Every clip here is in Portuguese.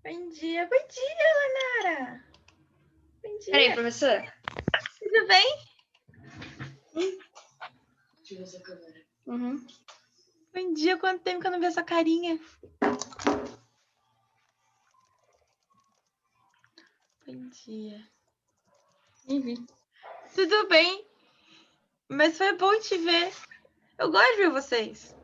Bom dia, Lanara. Bom dia. Peraí, professora. Tudo bem? Deixa eu ver sua câmera. Bom dia, quanto tempo que eu não vi essa carinha? Bom dia. Tudo bem? Mas foi bom te ver. Eu gosto de ver vocês.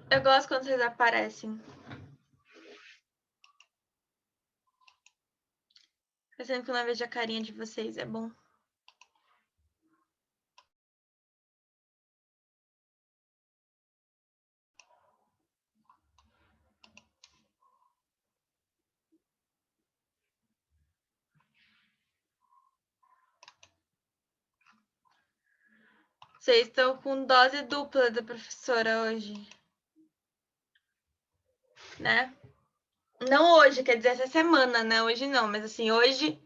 Eu gosto quando vocês aparecem. Faz tempo que eu não vejo a carinha de vocês, é bom. Vocês estão com dose dupla da professora hoje, né? Não hoje, quer dizer, essa semana, né? Hoje não, mas assim, hoje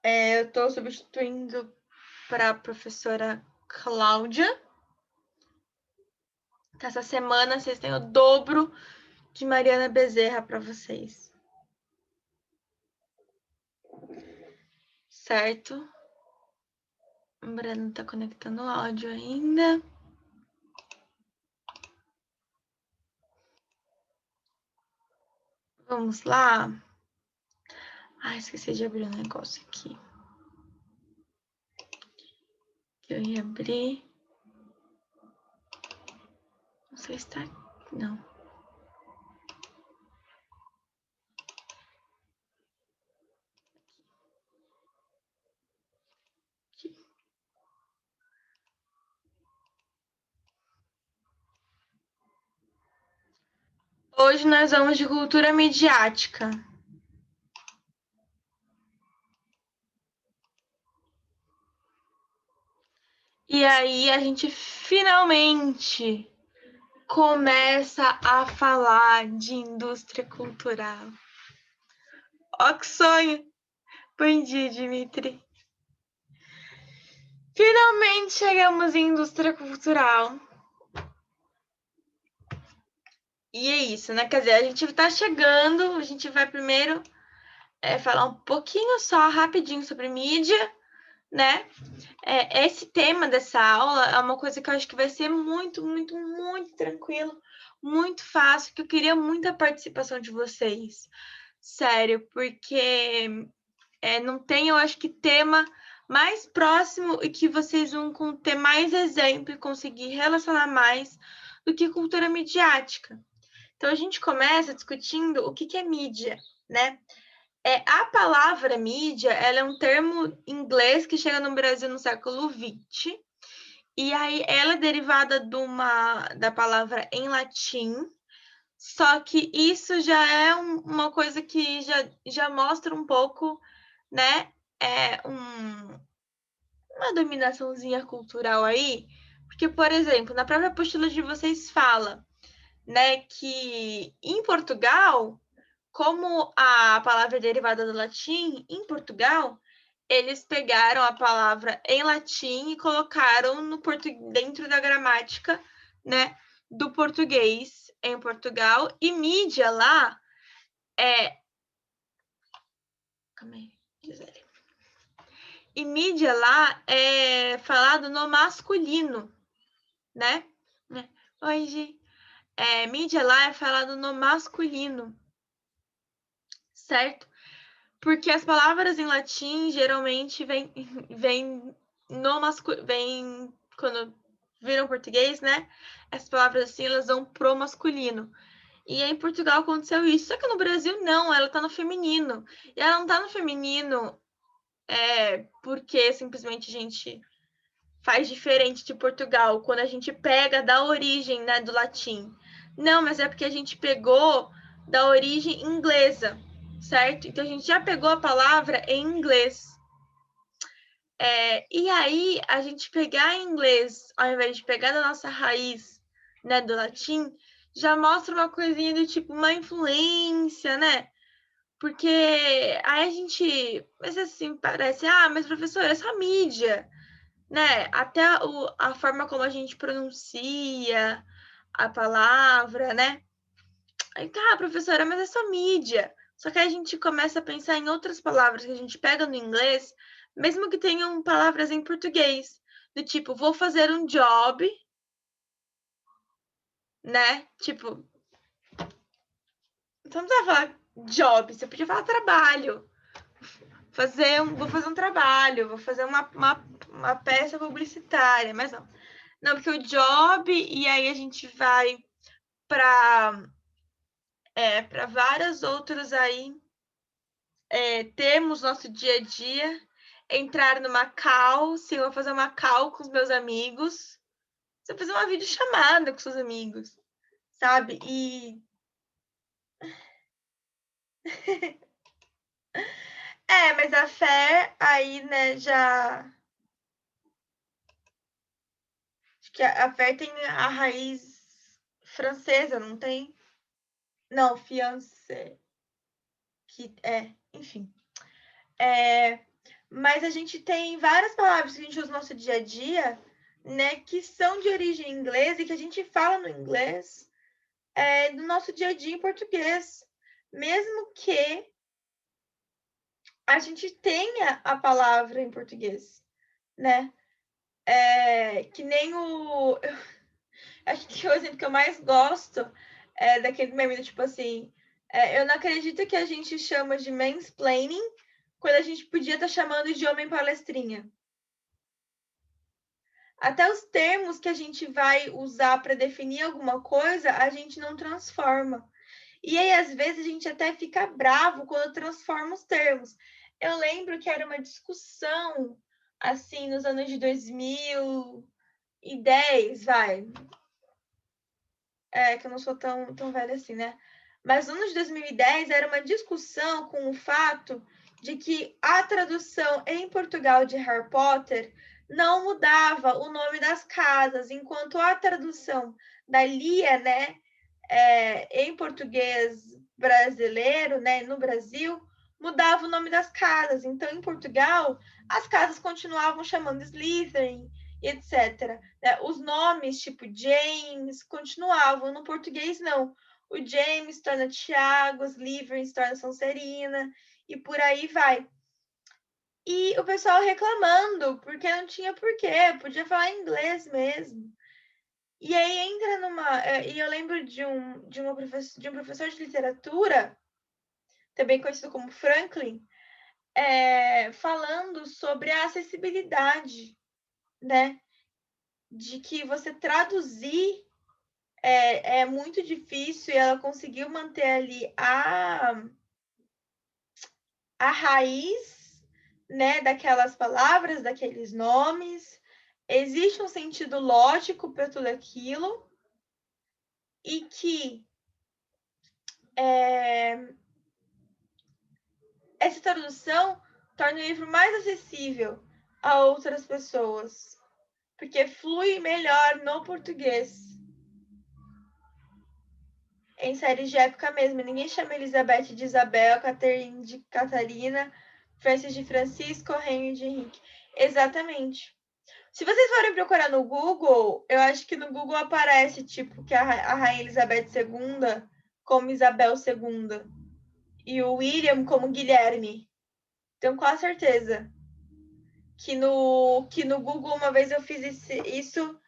eu estou substituindo para a professora Cláudia. Essa semana vocês têm o dobro de Mariana Bezerra para vocês. Certo? O Breno tá conectando o áudio ainda. Vamos lá. Ah, esqueci de abrir um negócio aqui. Que eu ia abrir. Não sei se tá... Não. Aqui. Hoje nós vamos de cultura midiática. E aí a gente finalmente começa a falar de indústria cultural. Ó que sonho! Bom dia, Dimitri. Finalmente chegamos em indústria cultural. E é isso, né? Quer dizer, a gente tá chegando, a gente vai primeiro falar um pouquinho só, rapidinho, sobre mídia, né? Esse tema dessa aula é uma coisa que eu acho que vai ser muito, muito, muito tranquilo, muito fácil, que eu queria muita participação de vocês. Sério, porque não tem, eu acho que, tema mais próximo e que vocês vão ter mais exemplo e conseguir relacionar mais do que cultura midiática. Então, a gente começa discutindo o que é mídia, né? A palavra mídia, ela é um termo inglês que chega no Brasil no século XX, e aí ela é derivada da palavra em latim, só que isso já é uma coisa que já mostra um pouco, né, uma dominaçãozinha cultural aí, porque, por exemplo, na própria apostila de vocês fala, né, que em Portugal, como a palavra é derivada do latim, em Portugal, eles pegaram a palavra em latim e colocaram dentro da gramática, né, do português em Portugal, e mídia lá Calma aí, Gisele. E mídia lá é falado no masculino, né? Oi, Gi. Mídia lá é falado no masculino, certo? Porque as palavras em latim geralmente vem no masculino, vem quando viram português, né? As palavras assim, elas vão pro masculino. E aí em Portugal aconteceu isso, só que no Brasil não, ela tá no feminino. E ela não tá no feminino porque simplesmente a gente faz diferente de Portugal, quando a gente pega da origem, né, do latim. Não, mas é porque a gente pegou da origem inglesa, certo? Então a gente já pegou a palavra em inglês. E aí a gente pegar em inglês, ao invés de pegar da nossa raiz, né, do latim, já mostra uma coisinha do tipo uma influência, né? Porque aí a gente, mas assim, parece, mas professora, essa mídia, né? Até a forma como a gente pronuncia a palavra, né? Aí tá, professora, mas é só mídia. Só que aí a gente começa a pensar em outras palavras que a gente pega no inglês, mesmo que tenham palavras em português, do tipo, vou fazer um job, né? Tipo, você não precisa falar job, você podia falar trabalho. Vou fazer um trabalho, vou fazer uma peça publicitária, mas não. Não, porque o job, e aí a gente vai para várias outras aí, termos nosso dia a dia, entrar numa call, se eu vou fazer uma call com os meus amigos, você fazer uma videochamada com seus amigos, sabe? E mas a fé aí, né, já acho que a fé tem a raiz francesa, não tem? Não, fiancé, que enfim. Mas a gente tem várias palavras que a gente usa no nosso dia a dia, né, que são de origem inglesa e que a gente fala no inglês, no nosso dia a dia em português, mesmo que a gente tenha a palavra em português, né? Que nem acho que o exemplo que eu mais gosto é daquele meme, tipo assim, eu não acredito que a gente chama de mansplaining quando a gente podia estar chamando de homem palestrinha. Até os termos que a gente vai usar para definir alguma coisa, a gente não transforma. E aí, às vezes, a gente até fica bravo quando transforma os termos. Eu lembro que era uma discussão, assim, nos anos de 2010, vai. Que eu não sou tão velha assim, né? Mas nos anos de 2010 era uma discussão com o fato de que a tradução em Portugal de Harry Potter não mudava o nome das casas, enquanto a tradução da Lia, né, em português brasileiro, né, no Brasil, mudava o nome das casas. Então, em Portugal, as casas continuavam chamando Slytherin, e etc. Os nomes, tipo James, continuavam. No português, não. O James se torna Tiago, Slytherin se torna Sonserina, e por aí vai. E o pessoal reclamando, porque não tinha porquê, podia falar inglês mesmo. E aí entra numa. E eu lembro de um professor de literatura, também conhecido como Franklin, falando sobre a acessibilidade, né? De que você traduzir é muito difícil e ela conseguiu manter ali a raiz, né, daquelas palavras, daqueles nomes. Existe um sentido lógico para tudo aquilo e que essa tradução torna o livro mais acessível a outras pessoas, porque flui melhor no português. Em séries de época mesmo, ninguém chama Elizabeth de Isabel, Catherine de Catarina, Francis de Francisco, Henry de Henrique. Exatamente. Se vocês forem procurar no Google, eu acho que no Google aparece, tipo, que a Rainha Elizabeth II como Isabel II e o William como Guilherme. Tenho quase certeza que no Google uma vez eu fiz isso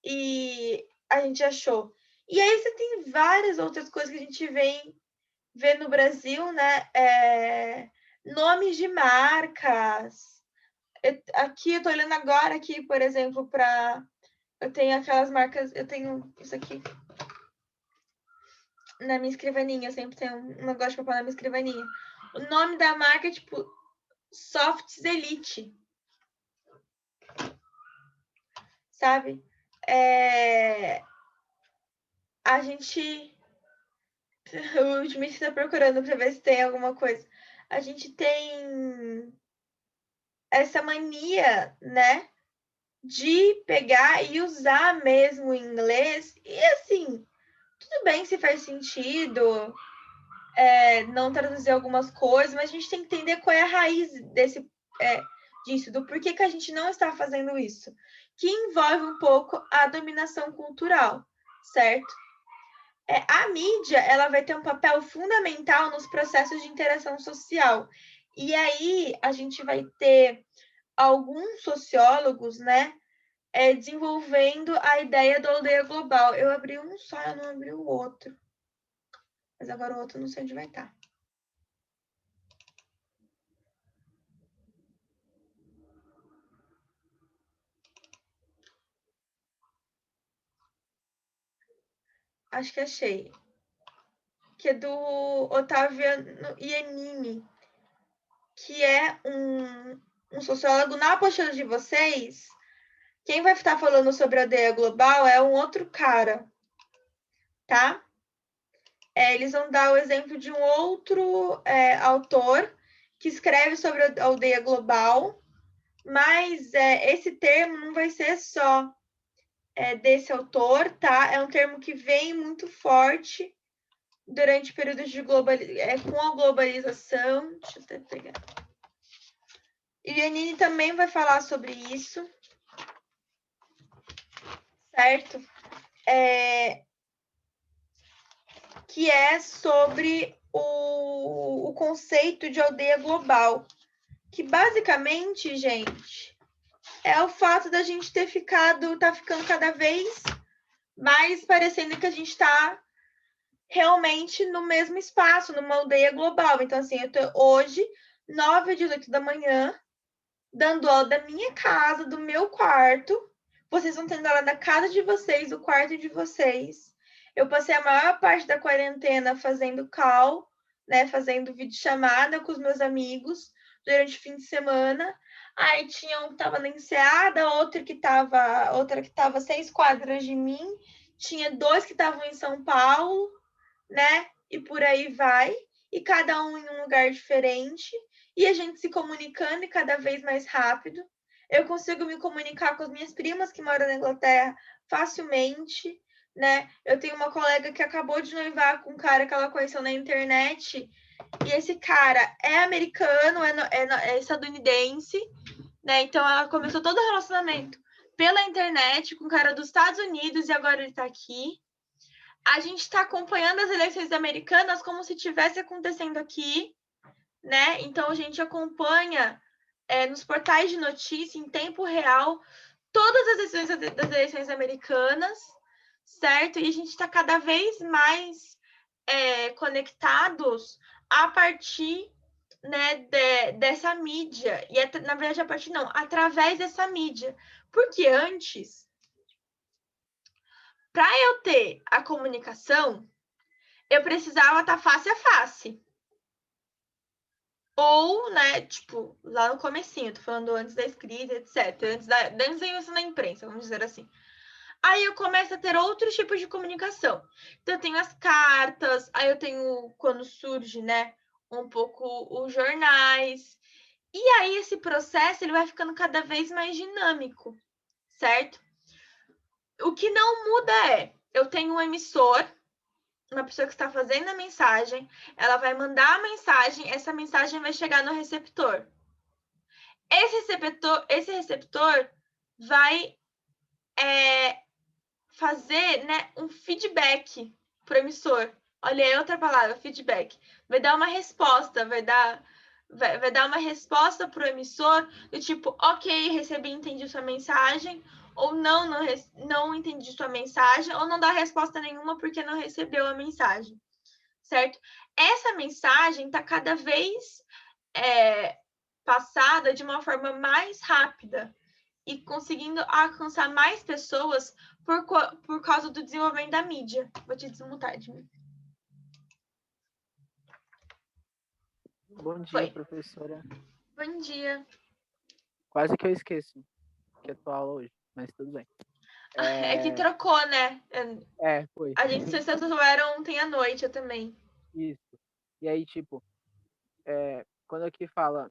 e a gente achou. E aí você tem várias outras coisas que a gente vê no Brasil, né? Nomes de marcas. Aqui eu tô olhando agora aqui, por exemplo, eu tenho aquelas marcas, eu tenho isso aqui na minha escrivaninha, eu sempre tenho um negócio pra pôr na minha escrivaninha. O nome da marca é tipo Softs Elite. Sabe? A gente. O Smith está procurando para ver se tem alguma coisa. A gente tem essa mania, né? De pegar e usar mesmo o inglês. E assim, tudo bem se faz sentido. não traduzir algumas coisas, mas a gente tem que entender qual é a raiz disso, do porquê que a gente não está fazendo isso, que envolve um pouco a dominação cultural, certo? A mídia, ela vai ter um papel fundamental nos processos de interação social. E aí a gente vai ter alguns sociólogos, né, desenvolvendo a ideia da aldeia global. Eu abri um só, eu não abri o outro. Mas agora o outro não sei onde vai estar. Acho que achei. Que é do Ottaviano Iannini, que é um sociólogo. Na apostila de vocês, quem vai estar falando sobre a aldeia global é um outro cara, tá? Eles vão dar o exemplo de um outro autor que escreve sobre a aldeia global, mas esse termo não vai ser só desse autor, tá? É um termo que vem muito forte durante períodos de com a globalização. Deixa eu até pegar. E Iannini também vai falar sobre isso, certo? Que é sobre o conceito de aldeia global, que basicamente, gente, é o fato da gente tá ficando cada vez mais parecendo que a gente está realmente no mesmo espaço, numa aldeia global. Então, assim, eu tô hoje, 9h18 da manhã, dando aula da minha casa, do meu quarto. Vocês vão tendo aula da casa de vocês, do quarto de vocês. Eu passei a maior parte da quarentena fazendo call, né, fazendo videochamada com os meus amigos durante o fim de semana. Aí tinha um que estava na Enseada, outra que estava 6 quadras de mim, tinha 2 que estavam em São Paulo, né? E por aí vai, e cada um em um lugar diferente, e a gente se comunicando e cada vez mais rápido. Eu consigo me comunicar com as minhas primas que moram na Inglaterra facilmente, né? Eu tenho uma colega que acabou de noivar com um cara que ela conheceu na internet, e esse cara é americano, é estadunidense, né? Então ela começou todo o relacionamento pela internet com um cara dos Estados Unidos e agora ele tá aqui. A gente está acompanhando as eleições americanas como se estivesse acontecendo aqui, né? Então a gente acompanha nos portais de notícia em tempo real todas as decisões das eleições americanas, certo? E a gente está cada vez mais conectados a partir, né, dessa mídia. E na verdade, a partir não, através dessa mídia. Porque antes, para eu ter a comunicação, eu precisava estar face a face. Ou, né, tipo, lá no comecinho, tô falando antes da escrita, etc. Antes da isso na imprensa, vamos dizer assim. Aí eu começo a ter outros tipos de comunicação. Então eu tenho as cartas, aí eu tenho, quando surge, né, um pouco os jornais. E aí esse processo, ele vai ficando cada vez mais dinâmico, certo? O que não muda eu tenho um emissor, uma pessoa que está fazendo a mensagem, ela vai mandar a mensagem, essa mensagem vai chegar no receptor. Esse receptor vai fazer, né, um feedback para o emissor. Olha aí outra palavra, feedback. Vai dar uma resposta, vai dar uma resposta para o emissor do tipo, ok, recebi, entendi sua mensagem, ou não entendi sua mensagem, ou não dá resposta nenhuma porque não recebeu a mensagem, certo? Essa mensagem está cada vez passada de uma forma mais rápida e conseguindo alcançar mais pessoas por causa do desenvolvimento da mídia. Vou te desmutar, Edmir. Bom dia, Foi. professora. Bom dia. Quase que eu esqueço que é tua aula hoje, mas tudo bem. É que trocou, né? Foi. A gente se souberam ontem à noite, eu também. Isso. E aí, tipo, quando aqui fala,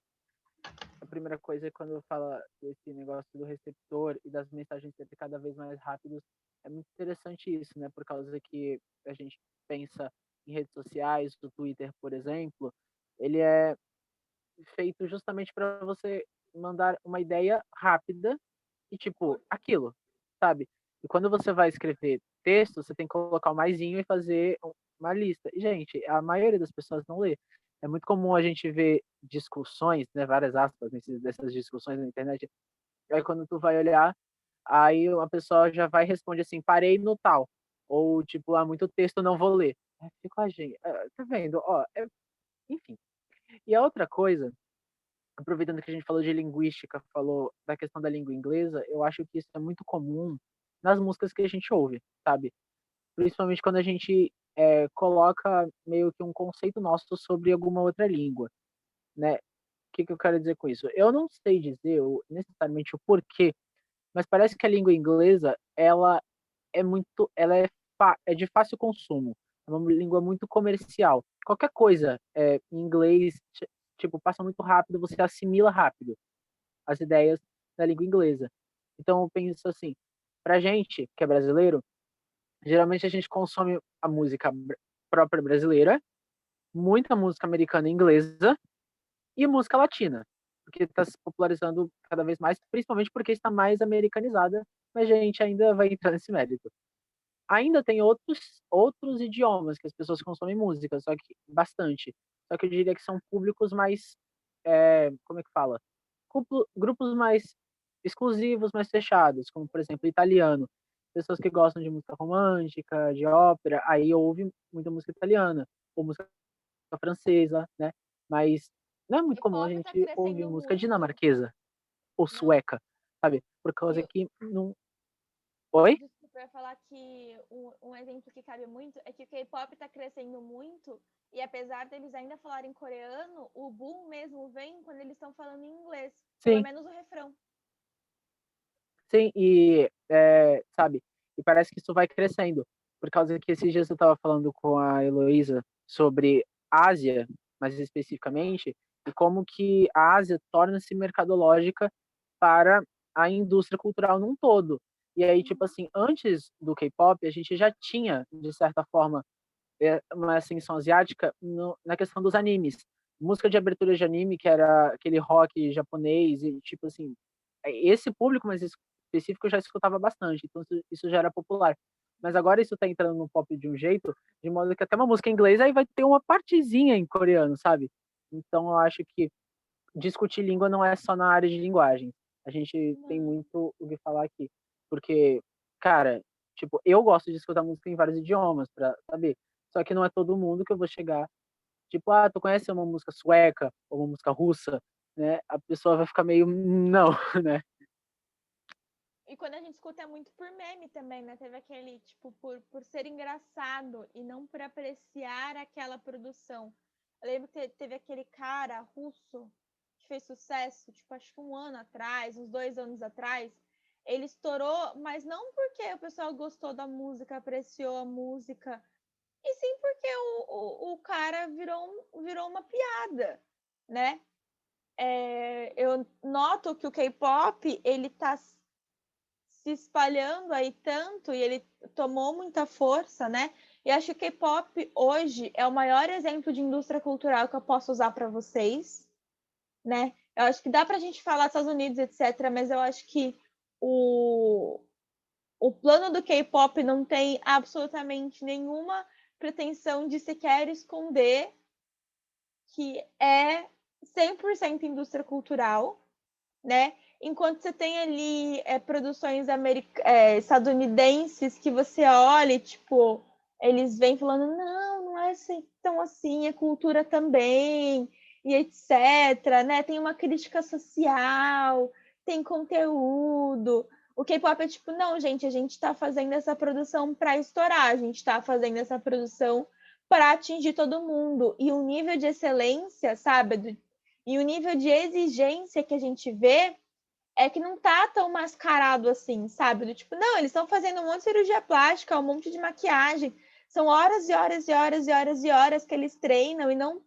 a primeira coisa é quando fala desse negócio do receptor e das mensagens serem cada vez mais rápidas, é muito interessante isso, né? Por causa que a gente pensa em redes sociais, do Twitter, por exemplo, ele é feito justamente para você mandar uma ideia rápida e, tipo, aquilo, sabe? E quando você vai escrever texto, você tem que colocar o maisinho e fazer uma lista. E, gente, a maioria das pessoas não lê. É muito comum a gente ver discussões, né, várias aspas dessas discussões na internet. Aí quando tu vai olhar, aí uma pessoa já vai e responde assim, parei no tal. Ou, tipo, há muito texto, não vou ler. Aí fica a gente, tá vendo? Ó, enfim. E a outra coisa, aproveitando que a gente falou de linguística, falou da questão da língua inglesa, eu acho que isso é muito comum nas músicas que a gente ouve, sabe? Principalmente quando a gente coloca meio que um conceito nosso sobre alguma outra língua, né? O que eu quero dizer com isso? Eu não sei dizer necessariamente o porquê, mas parece que a língua inglesa, ela é de fácil consumo. É uma língua muito comercial. Qualquer coisa em inglês, tipo, passa muito rápido, você assimila rápido as ideias da língua inglesa. Então, eu penso assim, pra gente, que é brasileiro, geralmente a gente consome a música própria brasileira, muita música americana e inglesa e música latina, porque está se popularizando cada vez mais, principalmente porque está mais americanizada, mas a gente ainda vai entrar nesse mérito. Ainda tem outros idiomas que as pessoas consomem música, só que bastante. Só que eu diria que são públicos mais, como é que fala? Grupos mais exclusivos, mais fechados, como por exemplo italiano. Pessoas que gostam de música romântica, de ópera, aí ouvem muita música italiana, ou música francesa, né? Mas não é muito comum a K-pop tá gente ouvir crescendo música muito. dinamarquesa ou Não, sueca, sabe? Por e causa que não. Oi? desculpa, eu ia falar que um exemplo que cabe muito é que o K-pop tá crescendo muito e apesar deles ainda falarem coreano, o boom mesmo vem quando eles estão falando em inglês, pelo Sim, menos o refrão. sim, sabe, e parece que isso vai crescendo, por causa que esses dias eu estava falando com a Heloísa sobre Ásia, mais especificamente, e como que a Ásia torna-se mercadológica para a indústria cultural num todo. E aí, tipo Uhum. assim, antes do K-pop, a gente já tinha, de certa forma, uma ascensão asiática na questão dos animes. Música de abertura de anime, que era aquele rock japonês, e tipo assim, esse público mais específico eu já escutava bastante, então isso já era popular. Mas agora isso tá entrando no pop de um jeito, de modo que até uma música em inglês aí vai ter uma partezinha em coreano, sabe? Então eu acho que discutir língua não é só na área de linguagem. A gente tem Não. muito o que falar aqui. Porque, cara, tipo, eu gosto de escutar música em vários idiomas pra saber. Só que não é todo mundo que eu vou chegar, tipo, ah, tu conhece uma música sueca ou uma música russa, né? A pessoa vai ficar meio, não, né? E quando a gente escuta é muito por meme também, né? Teve aquele, tipo, por ser engraçado e não por apreciar aquela produção. Eu lembro que teve aquele cara russo que fez sucesso, tipo, acho que um ano atrás, uns 2 anos atrás. Ele estourou, mas não porque o pessoal gostou da música, apreciou a música, e sim porque o cara virou uma piada, né? Eu noto que o K-pop, ele tá se espalhando aí tanto e ele tomou muita força, né? E acho que o K-pop hoje é o maior exemplo de indústria cultural que eu posso usar para vocês, né? Eu acho que dá para a gente falar dos Estados Unidos, etc., mas eu acho que o, o plano do K-pop não tem absolutamente nenhuma pretensão de sequer esconder que é 100% indústria cultural, né? Enquanto você tem ali produções estadunidenses que você olha e, tipo, eles vêm falando, não, não é assim, tão assim, é cultura também, e etc, né? Tem uma crítica social, tem conteúdo. O K-pop é tipo, não, gente, a gente tá fazendo essa produção para estourar, a gente tá fazendo essa produção para atingir todo mundo. E o nível de excelência, sabe? E o nível de exigência que a gente vê é que não tá tão mascarado assim, sabe? Do tipo, não, eles estão fazendo um monte de cirurgia plástica, um monte de maquiagem. São horas e horas e horas e horas e horas que eles treinam e não.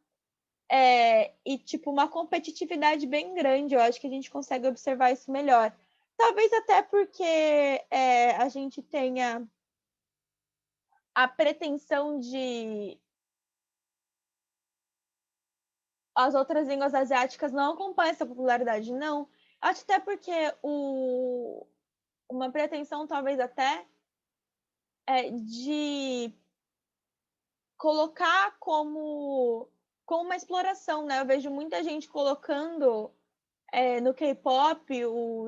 E, tipo, uma competitividade bem grande. Eu acho que a gente consegue observar isso melhor. Talvez até porque a gente tenha a pretensão de as outras línguas asiáticas não acompanham essa popularidade, não. Acho até porque uma pretensão, talvez até, é de colocar como uma exploração, né? Eu vejo muita gente colocando no K-pop,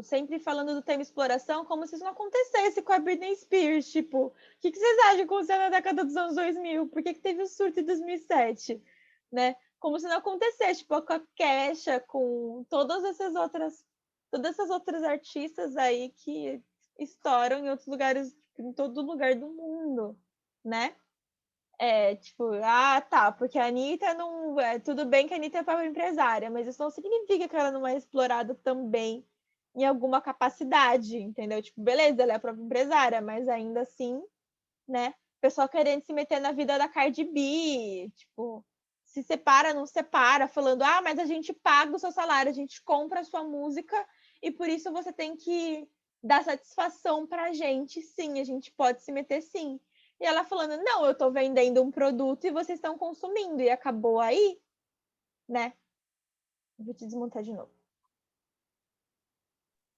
sempre falando do tema exploração, como se isso não acontecesse com a Britney Spears. Tipo, o que vocês acham que aconteceu na década dos anos 2000? Por que teve o surto em 2007? Né? Como se não acontecesse, tipo, com a Kesha, com todas essas outras artistas aí que estouram em outros lugares, em todo lugar do mundo, né? Tipo, tá, porque a Anitta não. Tudo bem que a Anitta é própria empresária, mas isso não significa que ela não é explorada também em alguma capacidade, entendeu? Tipo, beleza, ela é a própria empresária, mas ainda assim, né? O pessoal querendo se meter na vida da Cardi B, tipo, se separa, não separa, falando, mas a gente paga o seu salário, a gente compra a sua música e por isso você tem que dar satisfação pra gente, sim, a gente pode se meter sim. E ela falando, não, eu estou vendendo um produto e vocês estão consumindo. E acabou aí, né? Vou te desmontar de novo.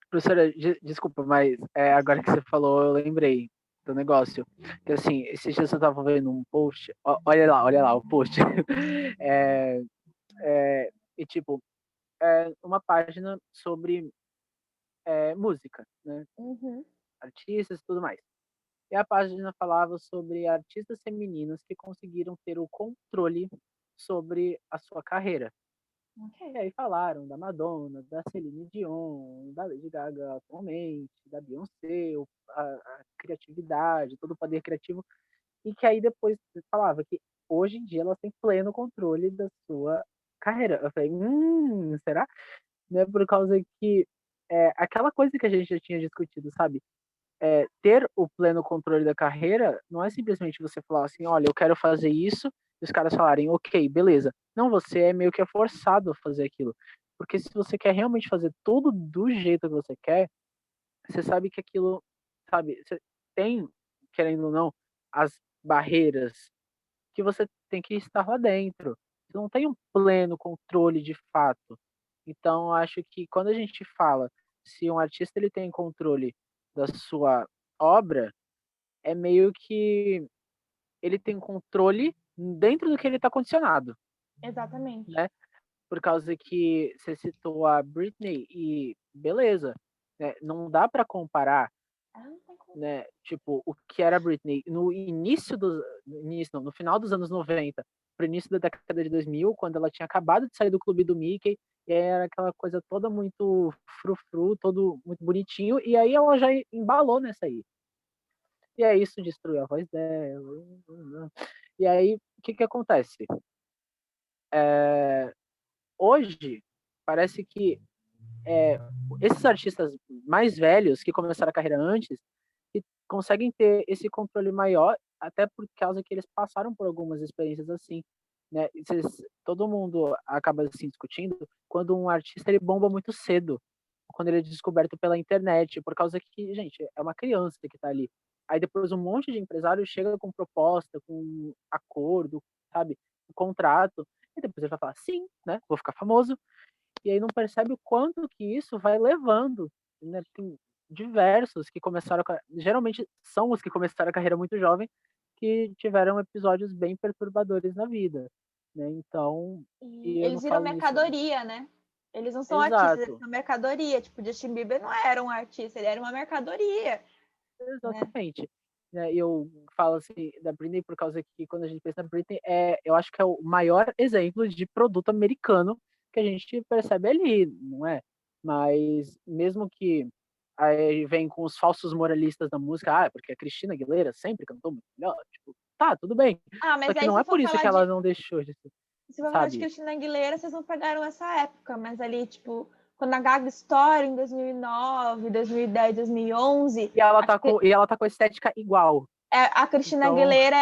Professora, desculpa, mas agora que você falou, eu lembrei do negócio. Que assim, esses dias eu tava vendo um post, olha lá, o post. E tipo, uma página sobre música, né? Uhum. Artistas e tudo mais. E a página falava sobre artistas femininas que conseguiram ter o controle sobre a sua carreira. Okay. E aí falaram da Madonna, da Celine Dion, da Lady Gaga atualmente, da Beyoncé, a criatividade, todo o poder criativo. E que aí depois falava que hoje em dia elas têm pleno controle da sua carreira. Eu falei, será? Né? Por causa que aquela coisa que a gente já tinha discutido, sabe? Ter o pleno controle da carreira não é simplesmente você falar assim, olha, eu quero fazer isso, e os caras falarem, ok, beleza. Não, você é meio que forçado a fazer aquilo. Porque se você quer realmente fazer tudo do jeito que você quer, você sabe que aquilo, sabe, você tem, querendo ou não, as barreiras que você tem que estar lá dentro. Você não tem um pleno controle de fato. Então, acho que quando a gente fala se um artista ele tem controle da sua obra, é meio que ele tem controle dentro do que ele está condicionado, Exatamente. né? Por causa que você citou a Britney e beleza, né? Não dá para comparar, né? Tipo, o que era a Britney no no final dos anos 90, pro início da década de 2000, quando ela tinha acabado de sair do clube do Mickey, e aí era aquela coisa toda muito frufru, todo muito bonitinho, e aí ela já embalou nessa aí. E aí isso destruiu a voz dela. E aí, o que acontece? Hoje, parece que esses artistas mais velhos, que começaram a carreira antes, que conseguem ter esse controle maior, até por causa que eles passaram por algumas experiências assim. Né? Todo mundo acaba assim discutindo quando um artista ele bomba muito cedo, quando ele é descoberto pela internet, por causa que, gente, é uma criança que está ali. Aí depois um monte de empresário chega com proposta, com acordo, sabe, um contrato, e depois ele vai falar, sim, né, vou ficar famoso, e aí não percebe o quanto que isso vai levando, né? Tem diversos que começaram, geralmente são os que começaram a carreira muito jovem, que tiveram episódios bem perturbadores na vida, né? Então, E e eu não eles viram falo isso. mercadoria, né? Eles não são artistas, eles Exato. são mercadoria. Tipo, Justin Bieber não era um artista, ele era uma mercadoria. Né? Exatamente. Né? E eu falo assim da Britney por causa que quando a gente pensa na Britney, eu acho que é o maior exemplo de produto americano que a gente percebe ali, não é? Mas mesmo que aí vem com os falsos moralistas da música, porque a Christina Aguilera sempre cantou muito melhor, tipo, tá, tudo bem. Só Mas que aí não se é for por isso falar que ela não deixou de ser, se for falar de sabe? Christina Aguilera, vocês não pegaram essa época, mas ali, tipo, quando a Gaga estoura em 2009, 2010, 2011, E ela tá com a estética igual. a Christina Então, Aguilera,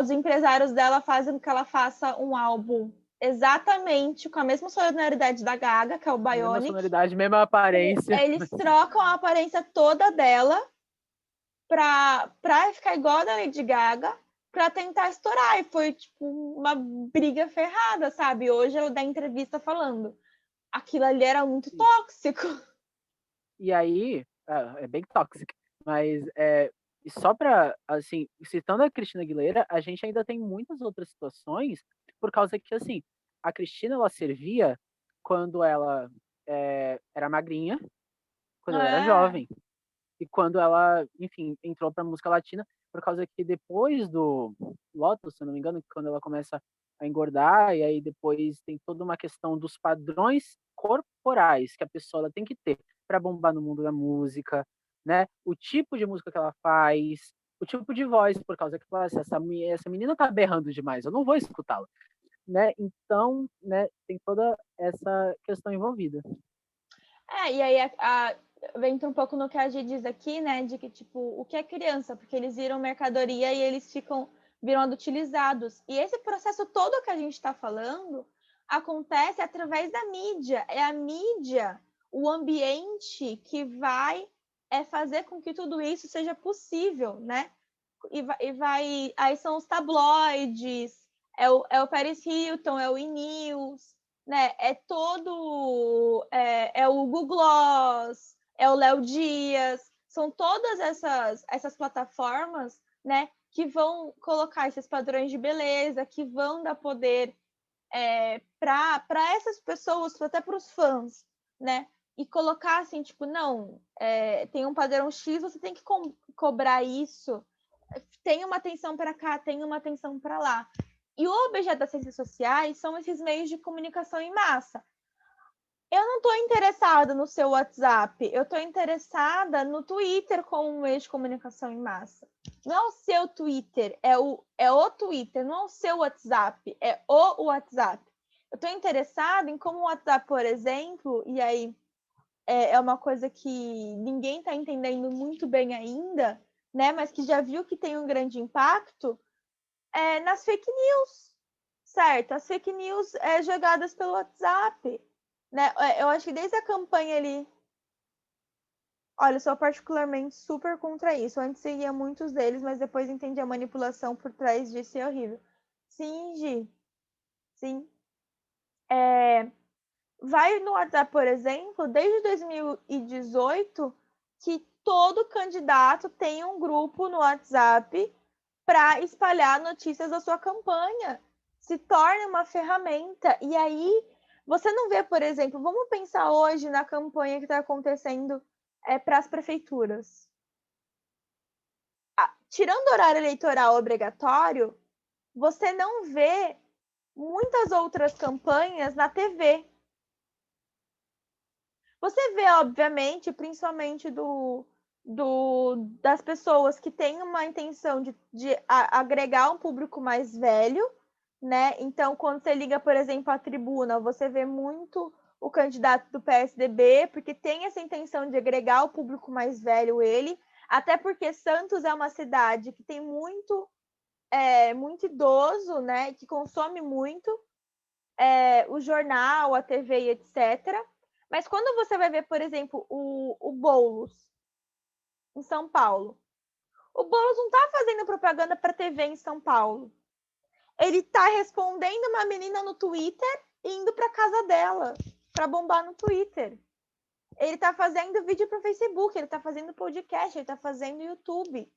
os empresários dela fazem com que ela faça um álbum exatamente com a mesma sonoridade da Gaga, que é o mesma Bionic. sonoridade, mesma aparência. Eles trocam a aparência toda dela pra ficar igual a da Lady Gaga, para tentar estourar. E foi, tipo, uma briga ferrada, sabe? Hoje eu dei entrevista falando. Aquilo ali era muito tóxico. E aí, é bem tóxico, mas e só para, assim, citando a Cristina Aguilera, a gente ainda tem muitas outras situações, por causa que, assim, a Cristina, ela servia quando ela era magrinha, quando ela era jovem, e quando ela, enfim, entrou para música latina, por causa que depois do Lotus, se eu não me engano, quando ela começa a engordar, e aí depois tem toda uma questão dos padrões corporais que a pessoa ela tem que ter para bombar no mundo da música, né? O tipo de música que ela faz, o tipo de voz, por causa que essa menina tá berrando demais, eu não vou escutá-la, né? Então, né, tem toda essa questão envolvida. E aí entra um pouco no que a Gi diz aqui, né? De que, tipo, o que é criança? Porque eles viram mercadoria e eles viram utilizados. E esse processo todo que a gente está falando acontece através da mídia. É a mídia, o ambiente que vai fazer com que tudo isso seja possível, né? Aí são os tabloides, é o Paris Hilton, é o E-News, né? É todo. É o Google Gloss, é o Léo Dias, são todas essas plataformas, né? Que vão colocar esses padrões de beleza, que vão dar poder para essas pessoas, até para os fãs, né? E colocar assim, tipo, não, tem um padrão X, você tem que cobrar isso. Tem uma atenção para cá, tem uma atenção para lá. E o objeto das ciências sociais são esses meios de comunicação em massa. Eu não estou interessada no seu WhatsApp, eu estou interessada no Twitter como um meio de comunicação em massa. Não é o seu Twitter, é o Twitter, não é o seu WhatsApp, é o WhatsApp. Eu estou interessada em como o WhatsApp, por exemplo, e aí é uma coisa que ninguém está entendendo muito bem ainda, né? Mas que já viu que tem um grande impacto nas fake news, certo? As fake news jogadas pelo WhatsApp, né? Eu acho que desde a campanha ali, olha, eu sou particularmente super contra isso. Eu antes seguia muitos deles, mas depois entendi a manipulação por trás disso e é horrível. Sim, Gi. Sim. Vai no WhatsApp, por exemplo, desde 2018, que todo candidato tem um grupo no WhatsApp para espalhar notícias da sua campanha. Se torna uma ferramenta. E aí, você não vê, por exemplo, vamos pensar hoje na campanha que está acontecendo para as prefeituras. Tirando o horário eleitoral obrigatório, você não vê muitas outras campanhas na TV. Você vê, obviamente, principalmente das pessoas que têm uma intenção de agregar um público mais velho, né? Então, quando você liga, por exemplo, à tribuna, você vê muito o candidato do PSDB, porque tem essa intenção de agregar o público mais velho ele, até porque Santos é uma cidade que tem muito idoso, né? Que consome muito o jornal, a TV e etc. Mas quando você vai ver, por exemplo, o Boulos em São Paulo, o Boulos não está fazendo propaganda para TV em São Paulo. Ele está respondendo uma menina no Twitter e indo para casa dela para bombar no Twitter. Ele está fazendo vídeo para o Facebook, ele está fazendo podcast, ele está fazendo YouTube.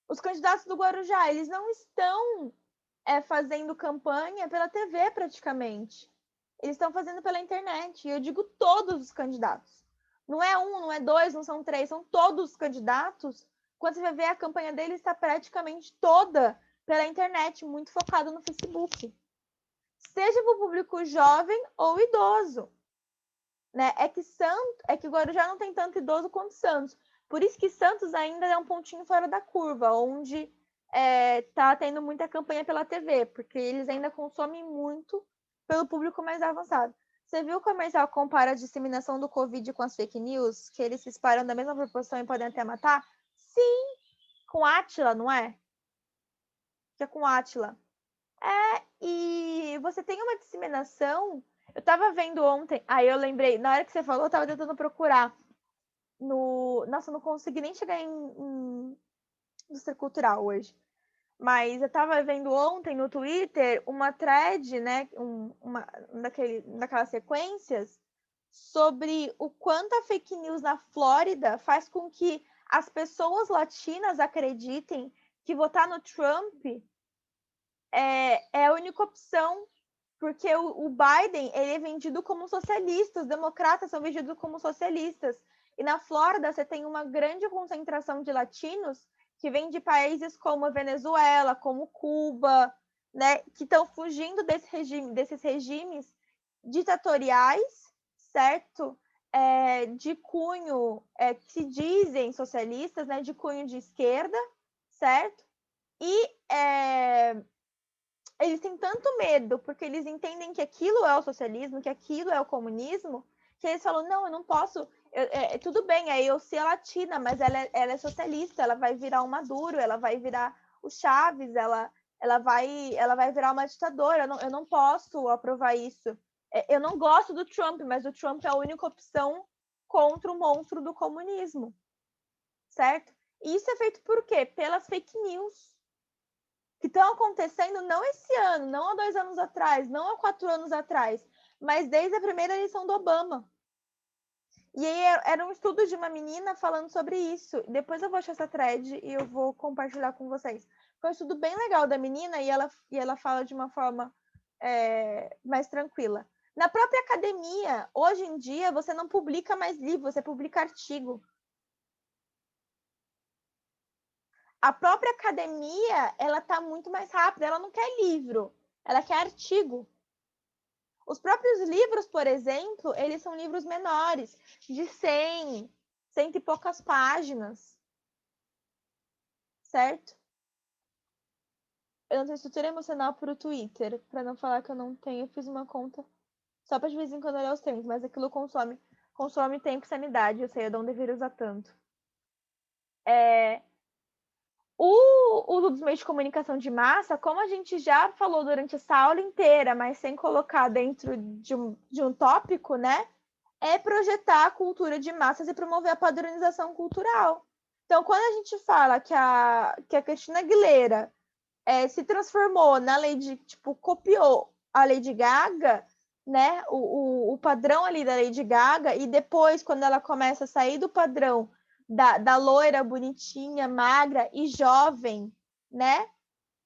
Os candidatos do Guarujá, eles não estão fazendo campanha pela TV praticamente. Eles estão fazendo pela internet. E eu digo todos os candidatos. Não é um, não é dois, não são três, são todos os candidatos. Quando você vai ver, a campanha deles está praticamente toda pela internet, muito focada no Facebook. Seja para o público jovem ou idoso. Né? É que Guarujá não tem tanto idoso quanto Santos. Por isso que Santos ainda é um pontinho fora da curva, onde tá tendo muita campanha pela TV, porque eles ainda consomem muito pelo público mais avançado. Você viu o comercial que compara a disseminação do Covid com as fake news? Que eles se espalham da mesma proporção e podem até matar? Sim, com Átila, não é? Que é com Átila. E você tem uma disseminação. Eu tava vendo ontem, aí eu lembrei, na hora que você falou, eu tava tentando procurar. Nossa, eu não consegui nem chegar indústria cultural hoje. Mas eu estava vendo ontem no Twitter uma thread, né, daquelas sequências, sobre o quanto a fake news na Flórida faz com que as pessoas latinas acreditem que votar no Trump é a única opção, porque o Biden ele é vendido como socialista, os democratas são vendidos como socialistas. E na Flórida você tem uma grande concentração de latinos que vêm de países como a Venezuela, como Cuba, né, que estão fugindo desses regimes ditatoriais, certo? De cunho, que se dizem socialistas, né, de cunho de esquerda, certo? E eles têm tanto medo, porque eles entendem que aquilo é o socialismo, que aquilo é o comunismo, que eles falam, não, eu não posso, tudo bem, eu ser latina, mas ela é socialista, ela vai virar o Maduro, ela vai virar o Chaves, ela vai virar uma ditadora, eu não posso aprovar isso. Eu não gosto do Trump, mas o Trump é a única opção contra o monstro do comunismo, certo? E isso é feito por quê? Pelas fake news que estão acontecendo não esse ano, não há 2 anos atrás, não há 4 anos atrás, mas desde a primeira eleição do Obama. E aí era um estudo de uma menina falando sobre isso. Depois eu vou achar essa thread e eu vou compartilhar com vocês. Foi um estudo bem legal da menina e ela fala de uma forma mais tranquila. Na própria academia, hoje em dia, você não publica mais livro, você publica artigo. A própria academia, ela está muito mais rápida, ela não quer livro, ela quer artigo. Os próprios livros, por exemplo, eles são livros menores, de 100 e poucas páginas, certo? Eu não tenho estrutura emocional para o Twitter, para não falar que eu não tenho, eu fiz uma conta só para de vez em quando olhar os tempos, mas aquilo consome tempo e sanidade, eu sei, eu não deveria usar tanto. O uso dos meios de comunicação de massa, como a gente já falou durante essa aula inteira, mas sem colocar dentro de um tópico, né? É projetar a cultura de massas e promover a padronização cultural. Então, quando a gente fala que a Christina Aguilera se transformou na Lady, tipo, copiou a Lady Gaga, né? O padrão ali da Lady Gaga, e depois, quando ela começa a sair do padrão da loira, bonitinha, magra e jovem, né?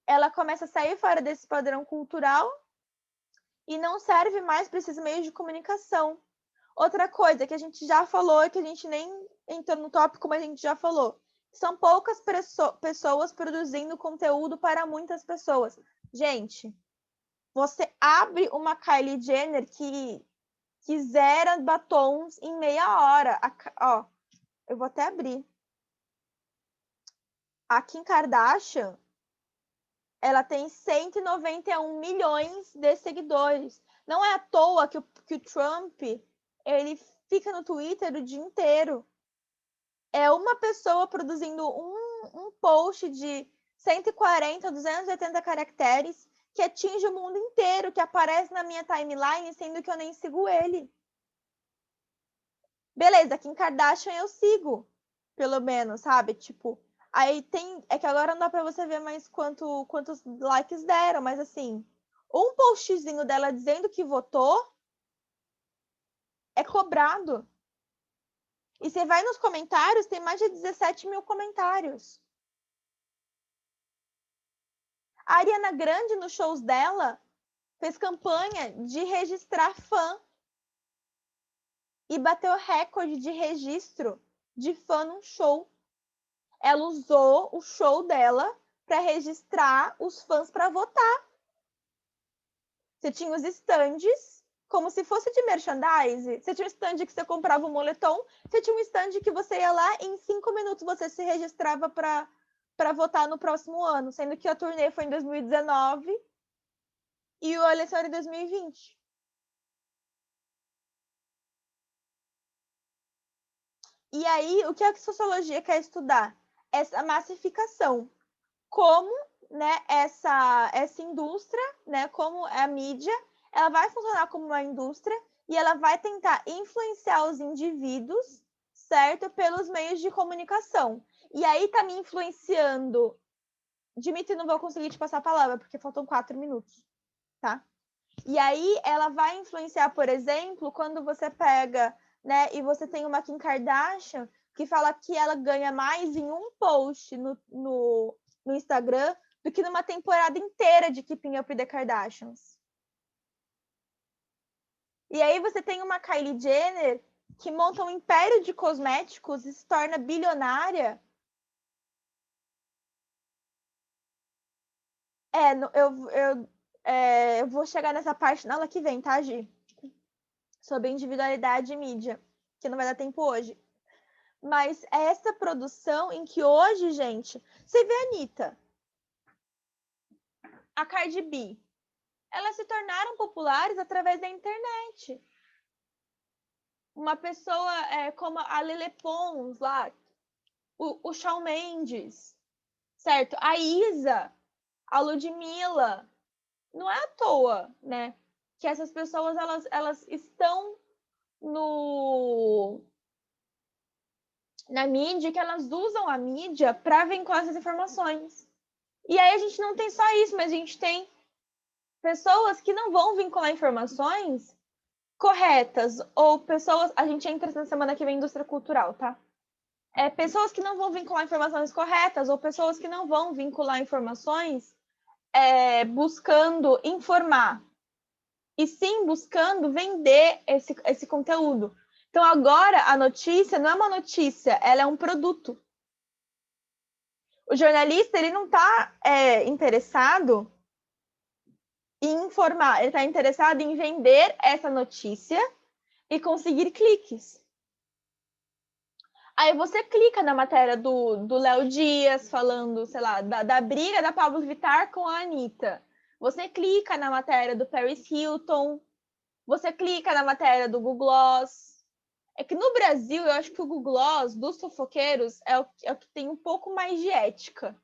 Ela começa a sair fora desse padrão cultural e não serve mais para esses meios de comunicação. Outra coisa que a gente já falou e que a gente nem entrou no tópico, mas a gente já falou. São poucas pessoas produzindo conteúdo para muitas pessoas. Gente, você abre uma Kylie Jenner que zera batons em meia hora. Ó, eu vou até abrir. A Kim Kardashian, ela tem 191 milhões de seguidores. Não é à toa que o Trump, ele fica no Twitter o dia inteiro. É uma pessoa produzindo um post de 140, 280 caracteres que atinge o mundo inteiro, que aparece na minha timeline, sendo que eu nem sigo ele. Beleza, Kim Kardashian eu sigo, pelo menos, sabe? Tipo, aí tem... É que agora não dá pra você ver mais quantos likes deram, mas assim, um postzinho dela dizendo que votou é cobrado. E você vai nos comentários, tem mais de 17 mil comentários. A Ariana Grande, nos shows dela, fez campanha de registrar fã. E bateu recorde de registro de fã num show. Ela usou o show dela para registrar os fãs para votar. Você tinha os stands, como se fosse de merchandise. Você tinha um stand que você comprava um moletom, você tinha um stand que você ia lá e em 5 minutos você se registrava para votar no próximo ano, sendo que a turnê foi em 2019 e a eleição era em 2020. E aí, o que a sociologia quer estudar? Essa massificação. Como, né, essa indústria, né, como a mídia, ela vai funcionar como uma indústria e ela vai tentar influenciar os indivíduos, certo? Pelos meios de comunicação. E aí tá me influenciando. Dimitri, não vou conseguir te passar a palavra, porque faltam 4 minutos, tá? E aí ela vai influenciar, por exemplo, quando você pega, né, e você tem uma Kim Kardashian que fala que ela ganha mais em um post no Instagram do que numa temporada inteira de Keeping Up with the Kardashians. E aí você tem uma Kylie Jenner que monta um império de cosméticos e se torna bilionária. Eu vou chegar nessa parte na aula que vem, tá, Gi? Sobre individualidade e mídia, que não vai dar tempo hoje. Mas é essa produção em que hoje, gente, você vê a Anitta, a Cardi B, elas se tornaram populares através da internet. Uma pessoa como a Lele Pons lá, o Shawn Mendes, certo? A Isa, a Ludmilla. Não é à toa, né? Que essas pessoas, elas estão na mídia, que elas usam a mídia para vincular essas informações. E aí a gente não tem só isso, mas a gente tem pessoas que não vão vincular informações corretas, ou pessoas... A gente entra na semana que vem em indústria cultural, tá? Pessoas que não vão vincular informações corretas, ou pessoas que não vão vincular informações buscando informar, e sim buscando vender esse conteúdo. Então, agora, a notícia não é uma notícia, ela é um produto. O jornalista, ele não está interessado em informar, ele está interessado em vender essa notícia e conseguir cliques. Aí você clica na matéria do Léo Dias falando, sei lá, da briga da Pablo Vittar com a Anitta. Você clica na matéria do Paris Hilton. Você clica na matéria do Google Gloss. É que no Brasil, eu acho que o Google Gloss dos fofoqueiros é o que tem um pouco mais de ética.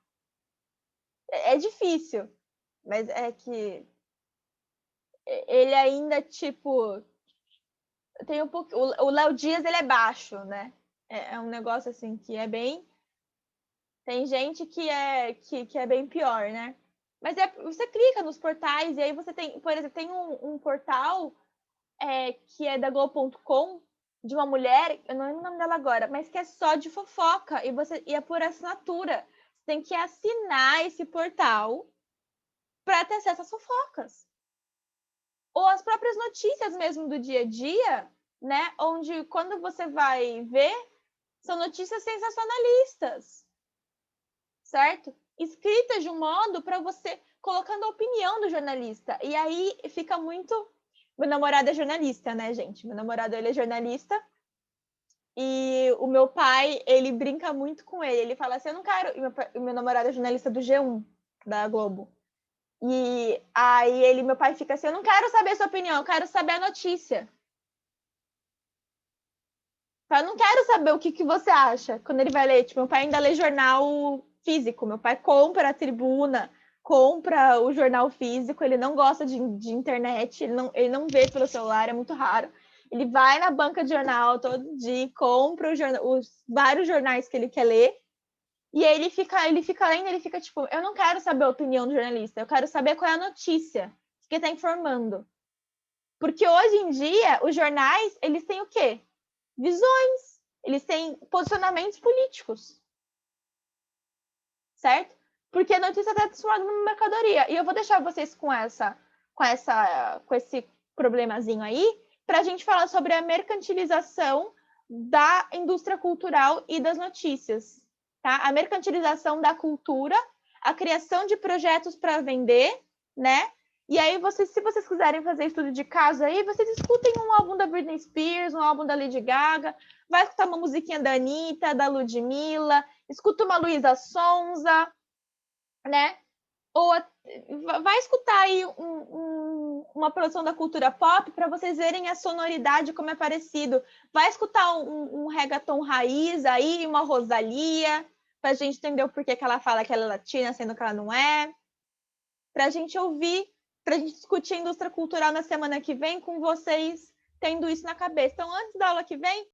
É difícil, mas é que ele ainda, tipo... Tem um pouco... O Léo Dias, ele é baixo, né? É um negócio assim que é bem... Tem gente que é bem pior, né? Mas você clica nos portais e aí você tem... Por exemplo, tem um portal que é da Globo.com, de uma mulher, eu não lembro o nome dela agora, mas que é só de fofoca e é por assinatura. Você tem que assinar esse portal para ter acesso às fofocas. Ou as próprias notícias mesmo do dia a dia, né? Onde quando você vai ver, são notícias sensacionalistas, certo? Escritas de um modo para você colocando a opinião do jornalista. E aí fica muito... Meu namorado é jornalista, né, gente? Meu namorado, ele é jornalista. E o meu pai, ele brinca muito com ele. Ele fala assim, eu não quero... Meu namorado é jornalista do G1, da Globo. E aí meu pai fica assim, eu não quero saber a sua opinião, eu quero saber a notícia. Eu não quero saber o que você acha. Quando ele vai ler, tipo, meu pai ainda lê jornal físico. Meu pai compra a Tribuna, compra o jornal físico, ele não gosta de internet, ele não vê pelo celular, é muito raro. Ele vai na banca de jornal todo dia, compra os vários jornais que ele quer ler, e aí ele fica lendo, ele fica tipo, eu não quero saber a opinião do jornalista, eu quero saber qual é a notícia que está informando. Porque hoje em dia, os jornais, eles têm o quê? Visões, eles têm posicionamentos políticos, certo? Porque a notícia está transformada numa mercadoria. E eu vou deixar vocês com esse problemazinho aí, para a gente falar sobre a mercantilização da indústria cultural e das notícias, tá? A mercantilização da cultura, a criação de projetos para vender, né? E aí, se vocês quiserem fazer estudo de caso aí, vocês escutem um álbum da Britney Spears, um álbum da Lady Gaga, vai escutar uma musiquinha da Anitta, da Ludmilla, escuta uma Luísa Sonza, né? Ou vai escutar aí uma produção da cultura pop para vocês verem a sonoridade, como é parecido. Vai escutar um reggaeton raiz aí, uma Rosalía, para a gente entender o porquê que ela fala que ela é latina, sendo que ela não é. Para a gente ouvir, para a gente discutir a indústria cultural na semana que vem com vocês tendo isso na cabeça. Então, antes da aula que vem,